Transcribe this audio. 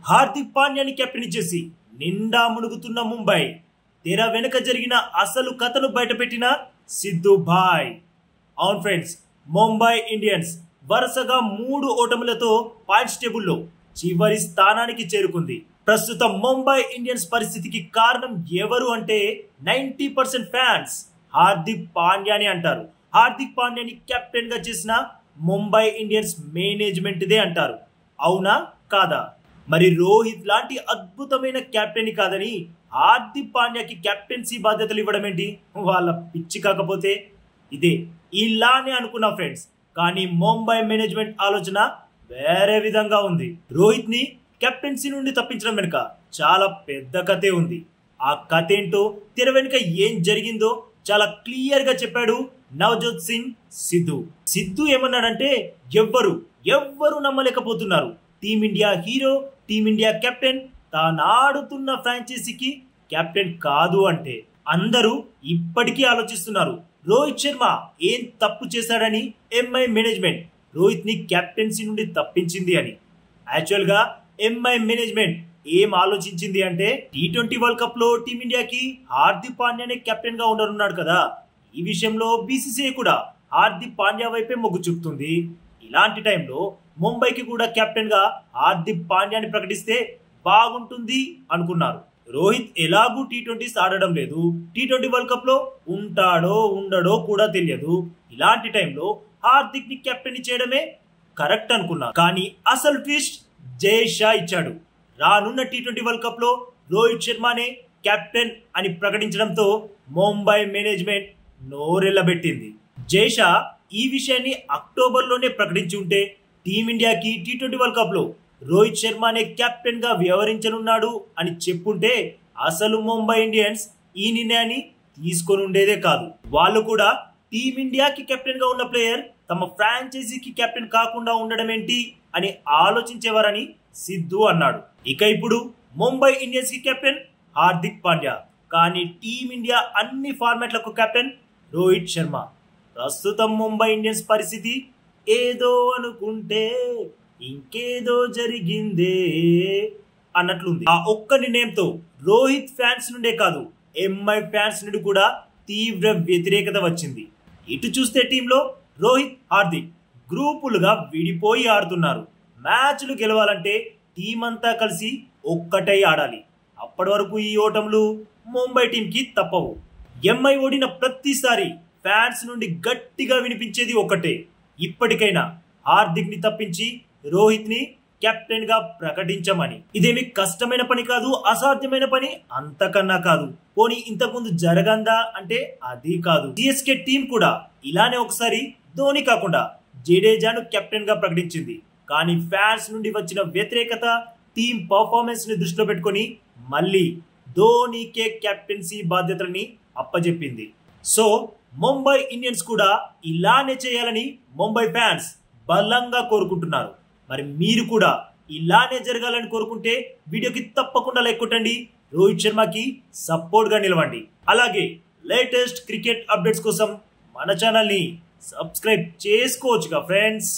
Hardik పాండ్యాని captain చేసి నిండా మునుగుతున్న ముంబై తెర వెనుక జరిగిన అసలు కథను బయటపెట్టిన సిద్ధు భాయ్. అవును ఫ్రెండ్స్, ముంబై ఇండియన్స్ వరుసగా 3 ఓటములతో పాయింట్స్ టేబుల్లో చివరి స్థానానికి చేరుకుంది. ప్రస్తుతం ముంబై ఇండియన్స్ పరిస్థితికి కారణం ఎవరు అంటే 90% ఫ్యాన్స్ హార్దిక్ పాండ్యాని అంటారు. హార్దిక్ పాండ్యాని కెప్టెన్ గా చేసిన ముంబై ఇండియన్స్ మేనేజ్మెంట్ దే అంటారు. అవునా కాదా? మరి రోహిత్ లాంటి అద్భుతమైన కెప్టెన్ కాదని హార్దిక్ పాండ్యాకి కెప్టెన్సీ బాధ్యతలు ఇవ్వడం ఏంటి? వాళ్ళ పిచ్చి కాకపోతే ఇదే ఇలానే అనుకున్నా ఫ్రెండ్స్. కానీ ముంబై మేనేజ్మెంట్ ఆలోచన వేరే విధంగా ఉంది. రోహిత్ ని కెప్టెన్సీ నుండి తప్పించడం వెనుక చాలా పెద్ద కథే ఉంది. ఆ కథ ఏంటో, తెర వెనుక ఏం జరిగిందో చాలా క్లియర్ గా చెప్పాడు నవజోత్ సింగ్ సిద్ధు. సిద్ధు ఏమన్నాడంటే ఎవ్వరు నమ్మలేకపోతున్నారు. టీమిండియా హీరో, టీమిండియా కెప్టెన్ తానాడుతున్న ఫ్రాంచైజీకి కెప్టెన్ కాదు అంటే అందరూ ఇప్పటికీ ఆలోచిస్తున్నారు రోహిత్ శర్మ ఏం తప్పు చేశాడని ఎంఐ మేనేజ్మెంట్ రోహిత్ ని కెప్టెన్సీ నుండి తప్పించింది అని. యాక్చువల్ గా ఎంఐ మేనేజ్మెంట్ ఏం ఆలోచించింది అంటే T20 వరల్డ్ కప్ లో టీమిండియాకి హార్దిక్ పాండ్యానే కెప్టెన్ గా ఉండనున్నాడు కదా. ఈ విషయంలో బీసీసీఐ కూడా హార్దిక్ పాండ్యా వైపే మొగ్గు చూపుతుంది. ఇలాంటి టైంలో ముంబైకి కూడా కెప్టెన్ గా హార్దిక్ పాండ్యాని ప్రకటిస్తే బాగుంటుంది అనుకున్నారు. రోహిత్ ఎలాగూ T20s ఆడడం లేదు. T20 వరల్డ్ కప్ లో ఉంటాడో ఉండడో కూడా తెలియదు. ఇలాంటి టైంలో హార్దిక్ ని కెప్టెన్ చేయడమే కరెక్ట్ అనుకున్నారు. కానీ అసలు ట్విస్ట్ జైషా ఇచ్చాడు. రానున్న T20 వరల్డ్ కప్ లో రోహిత్ శర్మనే కెప్టెన్ అని ప్రకటించడంతో ముంబై మేనేజ్మెంట్ నోరెళ్లబెట్టింది. జైషా ఈ విషయాన్ని అక్టోబర్ లోనే ప్రకటించి ఉంటే టీమిండియాకి T20 వరల్డ్ కప్ లో రోహిత్ శర్మనే కెప్టెన్ గా వ్యవహరించనున్నాడు అని చెప్పుంటే అసలు ముంబై ఇండియన్స్ ఈ నిర్ణయాన్ని తీసుకొని ఉండేదే కాదు. వాళ్ళు కూడా టీమిండియాకి కెప్టెన్ గా ఉన్న ప్లేయర్ తమ ఫ్రాంచైజీకి కెప్టెన్ కాకుండా ఉండడం ఏంటి అని ఆలోచించేవారని సిద్ధు అన్నాడు. ఇక ఇప్పుడు ముంబై ఇండియన్స్ కి కెప్టెన్ హార్దిక్ పాండ్యా, కానీ టీమిండియా అన్ని ఫార్మాట్లకు కెప్టెన్ రోహిత్ శర్మ. ప్రస్తుతం ముంబై ఇండియన్స్ పరిస్థితి ఏదో అనుకుంటే ఇంకేదో జరిగిందే అన్నట్లుంది. ఆ ఒక్క నిర్ణయంతో రోహిత్ ఫ్యాన్స్ నుండే కాదు, ఎంఐ ఫ్యాన్స్ నుండి కూడా తీవ్ర వ్యతిరేకత వచ్చింది. ఇటు చూస్తే టీంలో రోహిత్, హార్దిక్ గ్రూపులుగా విడిపోయి ఆడుతున్నారు. మ్యాచ్లు గెలవాలంటే టీం అంతా కలిసి ఒక్కటై ఆడాలి. అప్పటి వరకు ఈ ఓటములు ముంబై టీంకి తప్పవు. ఎంఐ ఓడిన ప్రతిసారి ఫ్యాన్స్ నుండి గట్టిగా వినిపించేది ఒకటే, ఇప్పటికైనా హార్దిక్ ని తప్పించి రోహిత్ ని కెప్టెన్ గా ప్రకటించమని. ఇదేమి కష్టమైన పని కాదు, అసాధ్యమైన పని అంతకన్నా కాదు. పోనీ ఇంతకుముందు జరగందా అంటే అది కాదు. సిఎస్కే టీం కూడా ఇలానే ఒకసారి ధోని కాకుండా జడేజాను కెప్టెన్ గా ప్రకటించింది. కానీ ఫ్యాన్స్ నుండి వచ్చిన వ్యతిరేకత, టీం పర్ఫార్మెన్స్ ని దృష్టిలో పెట్టుకుని మళ్ళీ ధోనికే కెప్టెన్సీ బాధ్యతలని అప్పజెప్పింది. సో ముంబై ఇండియన్స్ కూడా ఇలానే చేయాలని ముంబై ఫ్యాన్స్ బలంగా కోరుకుంటున్నారు. మరి మీరు కూడా ఇలానే జరగాలని కోరుకుంటే వీడియోకి తప్పకుండా లైక్ కొట్టండి, రోహిత్ శర్మకి సపోర్ట్ గా నిలవండి. అలాగే లేటెస్ట్ క్రికెట్ అప్డేట్స్ కోసం మన ఛానల్ ని సబ్స్క్రైబ్ చేసుకోవచ్చుగా ఫ్రెండ్స్.